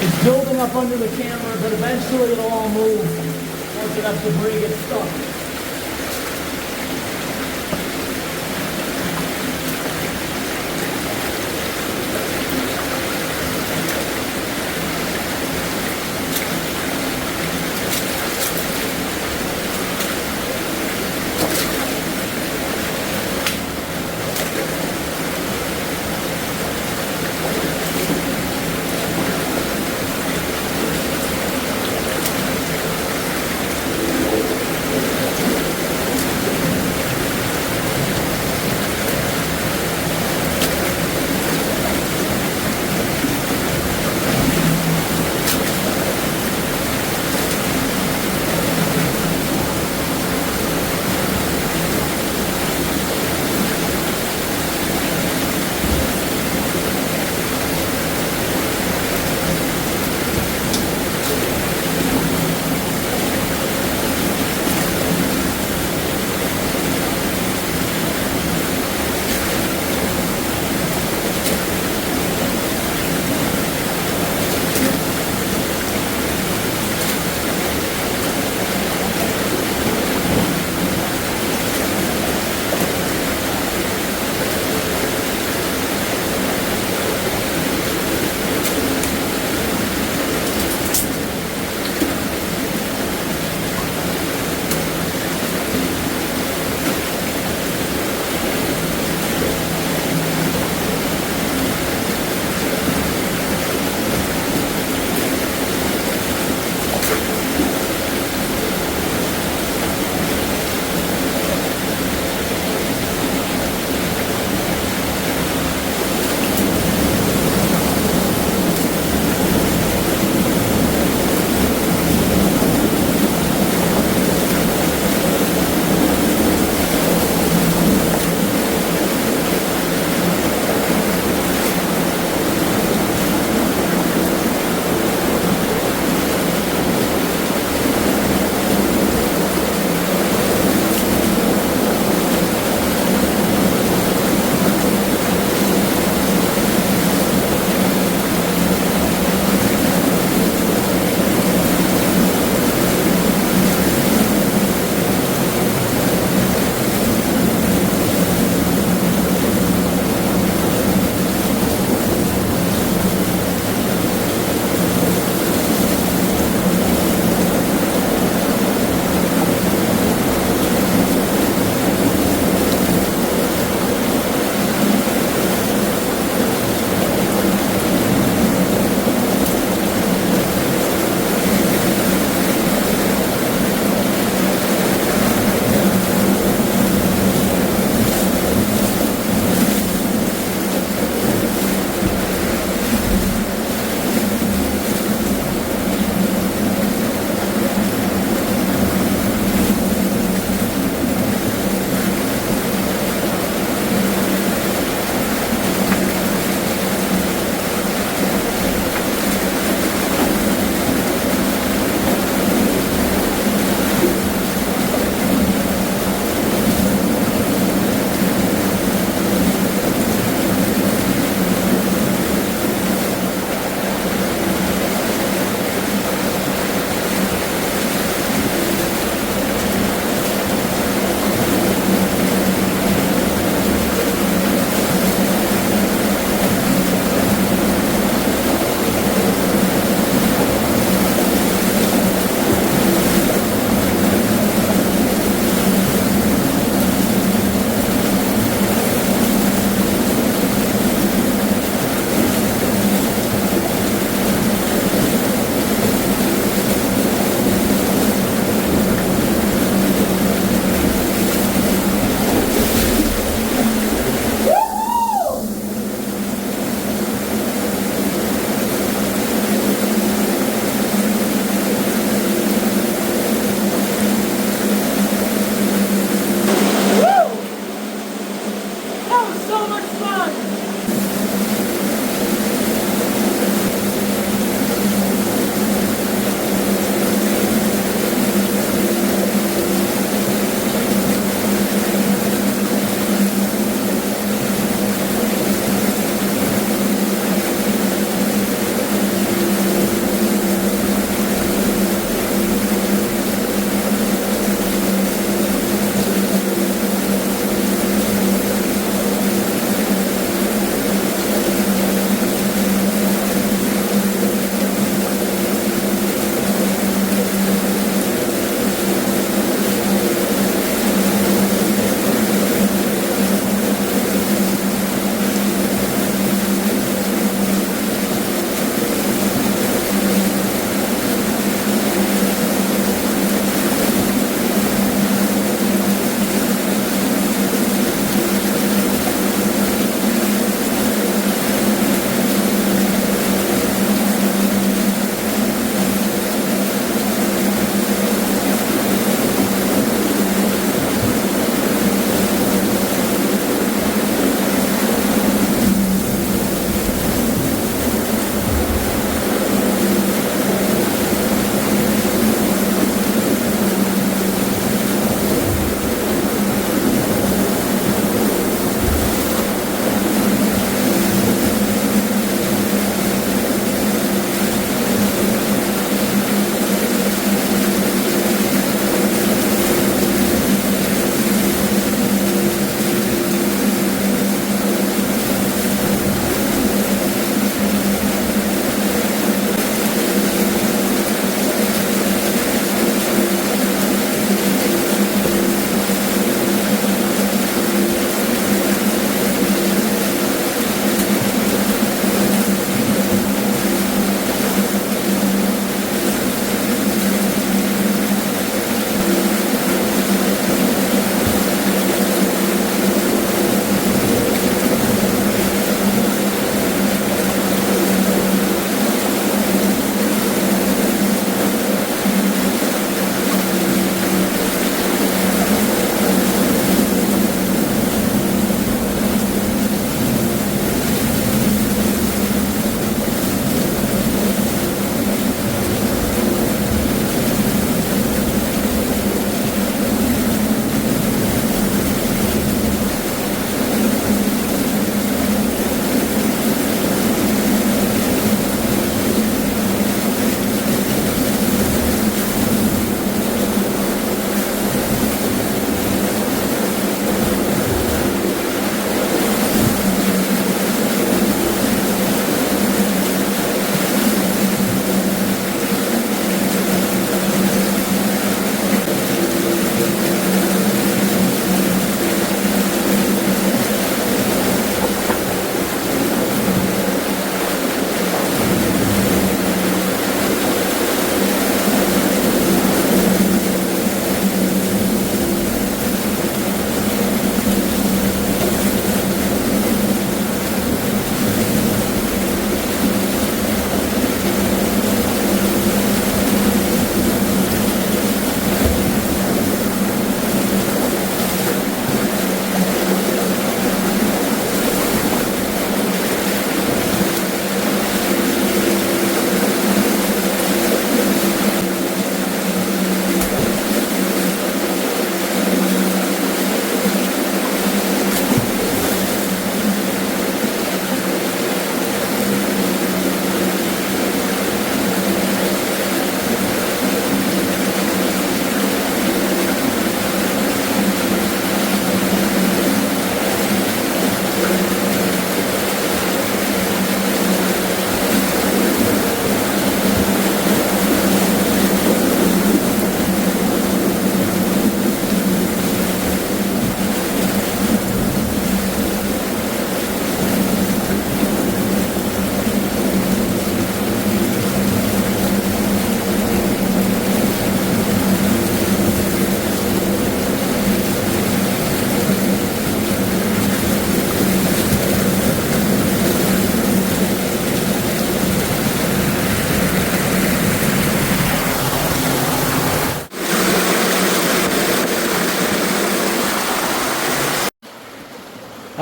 It's building up under the camera, but eventually it'll all move once enough debris gets stuck.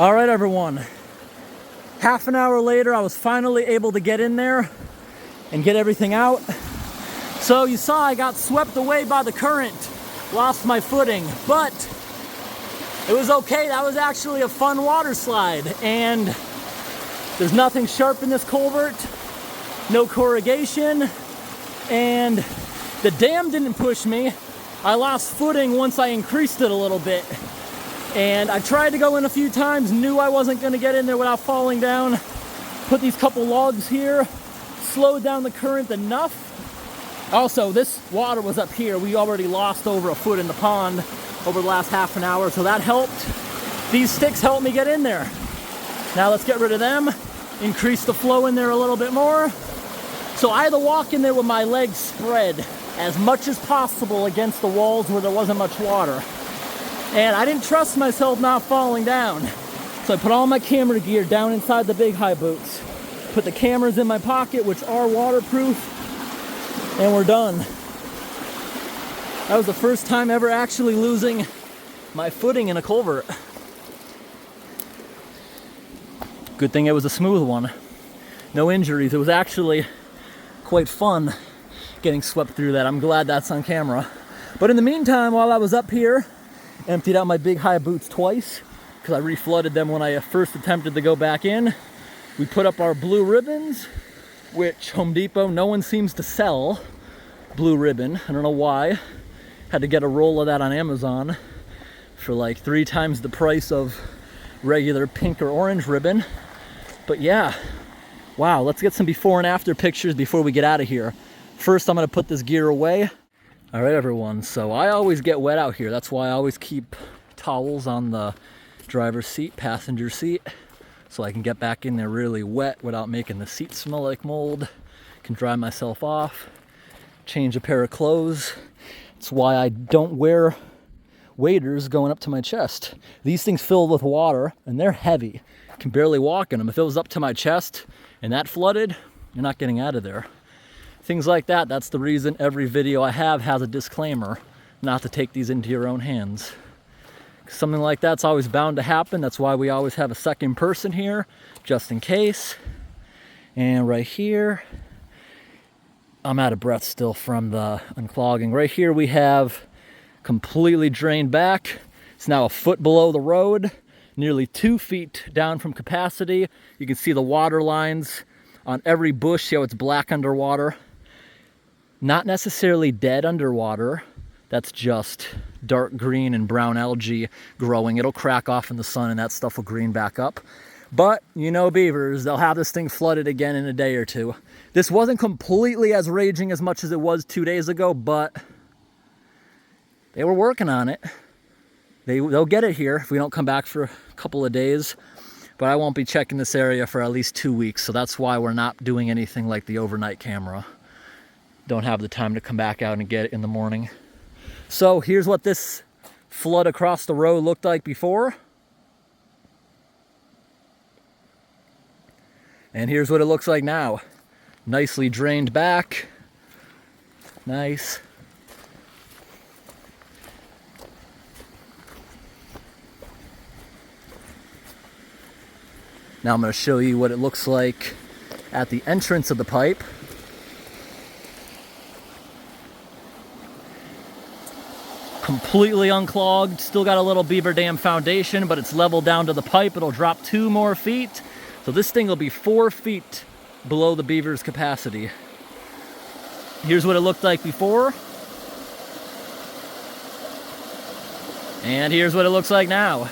All right, everyone. Half an hour later, I was finally able to get in there and get everything out. So you saw I got swept away by the current, lost my footing, but it was okay. That was actually a fun water slide, and there's nothing sharp in this culvert, no corrugation, and the dam didn't push me. I lost footing once I increased it a little bit, and I tried to go in a few times, knew I wasn't going to get in there without falling down. Put these couple logs here, slowed down the current enough. Also, this water was up here. We already lost over a foot in the pond over the last half an hour, so that helped. These sticks helped me get in there. Now let's get rid of them, increase the flow in there a little bit more. So I had to walk in there with my legs spread as much as possible against the walls where there wasn't much water. And I didn't trust myself not falling down. So I put all my camera gear down inside the big high boots, put the cameras in my pocket, which are waterproof, and we're done. That was the first time ever actually losing my footing in a culvert. Good thing it was a smooth one. No injuries. It was actually quite fun getting swept through that. I'm glad that's on camera. But in the meantime, while I was up here, emptied out my big high boots twice because I reflooded them when I first attempted to go back in. We put up our blue ribbons, which Home Depot, no one seems to sell blue ribbon. I don't know why. Had to get a roll of that on Amazon for like 3 times the price of regular pink or orange ribbon. But yeah, wow, let's get some before and after pictures before we get out of here. First, I'm gonna put this gear away. All right, everyone, so I always get wet out here. That's why I always keep towels on the driver's seat, passenger seat, so I can get back in there really wet without making the seat smell like mold. Can dry myself off, change a pair of clothes. That's why I don't wear waders going up to my chest. These things fill with water and they're heavy. I can barely walk in them. If it was up to my chest and that flooded, you're not getting out of there. Things like that, that's the reason every video I have has a disclaimer not to take these into your own hands. Something like that's always bound to happen. That's why we always have a second person here, just in case. And right here, I'm out of breath still from the unclogging. Right here we have completely drained back. It's now a foot below the road, nearly 2 feet down from capacity. You can see the water lines on every bush. See how it's black underwater? Not necessarily dead underwater. That's just dark green and brown algae growing. It'll crack off in the sun and that stuff will green back up. But you know beavers, they'll have this thing flooded again in a day or two. This wasn't completely as raging as much as it was 2 days ago, but they were working on it. They'll get it here if we don't come back for a couple of days. But I won't be checking this area for at least 2 weeks, so that's why we're not doing anything like the overnight camera. Don't have the time to come back out and get it in the morning. So here's what this flood across the road looked like before. And here's what it looks like now. Nicely drained back. Nice. Now I'm going to show you what it looks like at the entrance of the pipe. Completely unclogged, still got a little Beaver Dam foundation, but it's leveled down to the pipe. It'll drop 2 more feet. So this thing will be 4 feet below the beaver's capacity. Here's what it looked like before. And here's what it looks like now.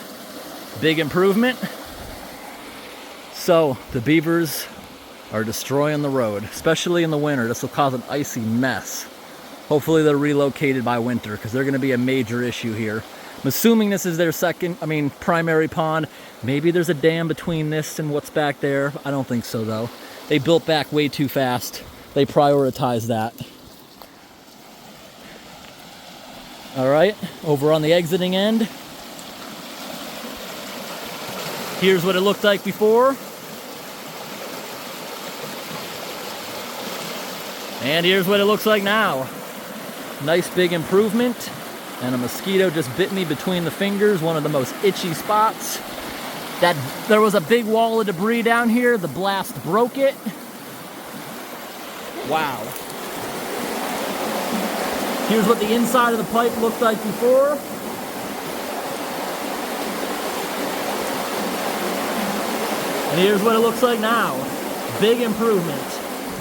Big improvement. So the beavers are destroying the road, especially in the winter. This will cause an icy mess. Hopefully they're relocated by winter because they're going to be a major issue here. I'm assuming this is their primary pond. Maybe there's a dam between this and what's back there. I don't think so though. They built back way too fast. They prioritized that. All right, over on the exiting end. Here's what it looked like before. And here's what it looks like now. Nice big improvement. And a mosquito just bit me between the fingers, one of the most itchy spots. There was a big wall of debris down here. The blast broke it. Wow. Here's what the inside of the pipe looked like before. And here's what it looks like now. Big improvement.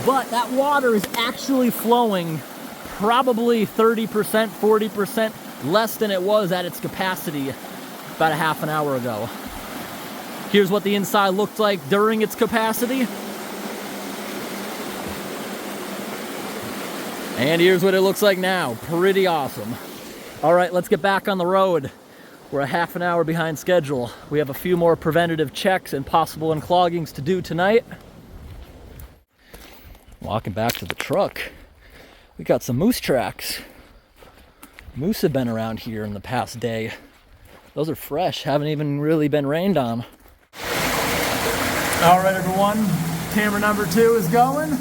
But that water is actually flowing probably 30%, 40% less than it was at its capacity about a half an hour ago. Here's what the inside looked like during its capacity. And here's what it looks like now. Pretty awesome. All right, let's get back on the road. We're a half an hour behind schedule. We have a few more preventative checks and possible uncloggings to do tonight. Walking back to the truck. We got some moose tracks. Moose have been around here in the past day. Those are fresh, haven't even really been rained on. All right, everyone, camera number 2 is going.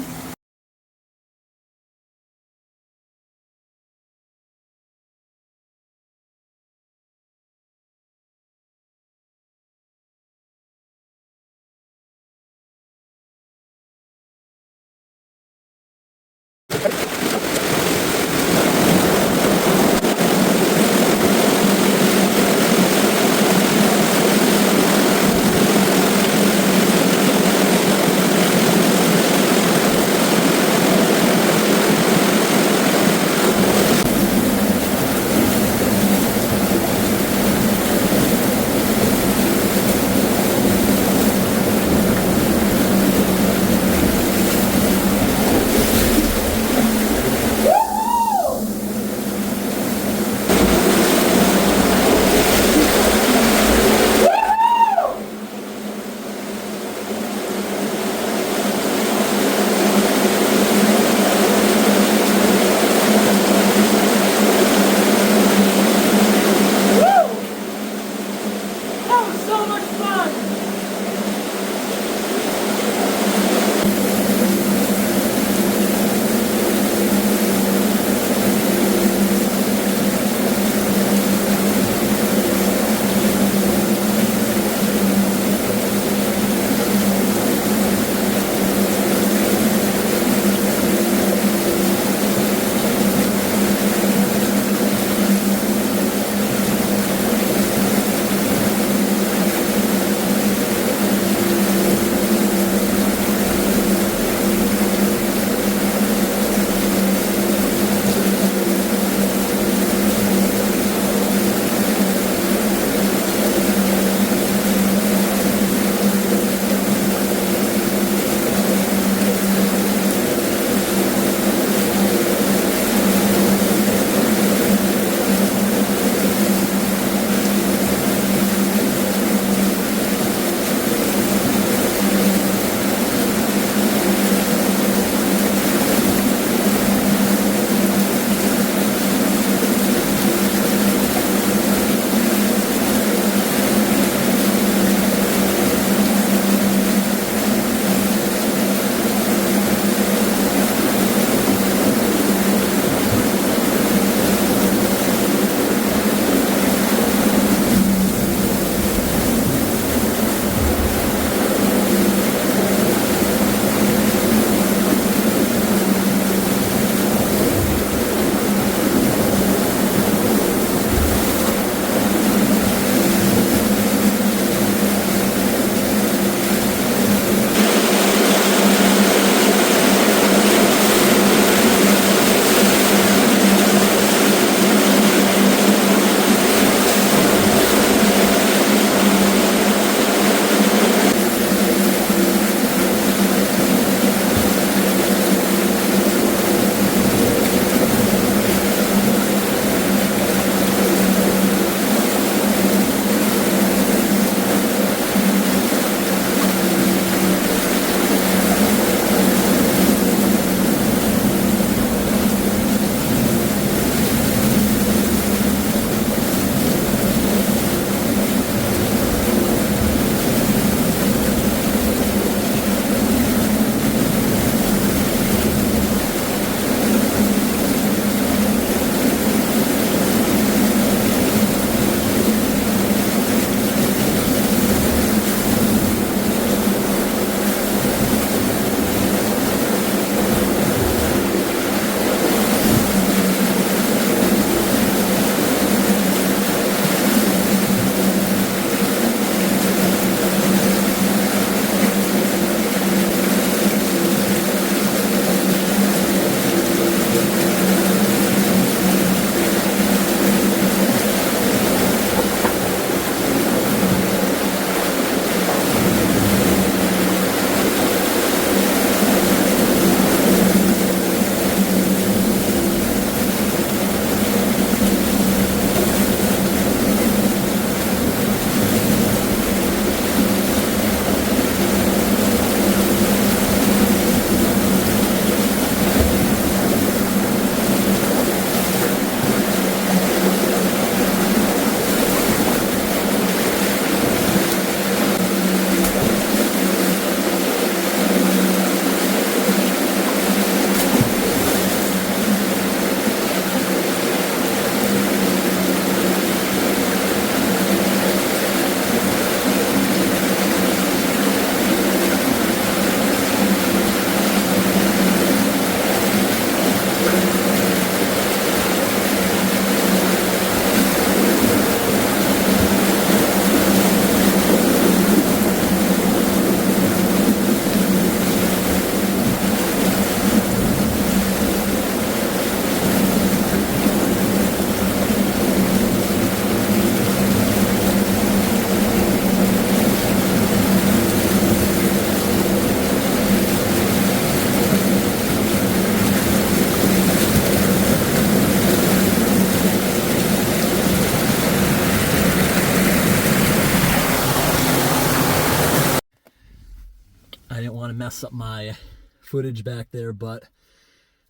mess up my footage back there, but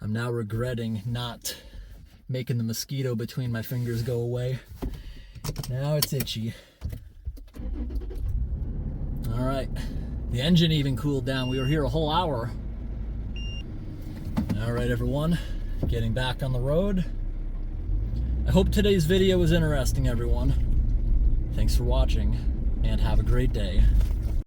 I'm now regretting not making the mosquito between my fingers go away. Now it's itchy. All right, the engine even cooled down. We were here a whole hour. All right, everyone, getting back on the road. I hope today's video was interesting, everyone. Thanks for watching, and have a great day.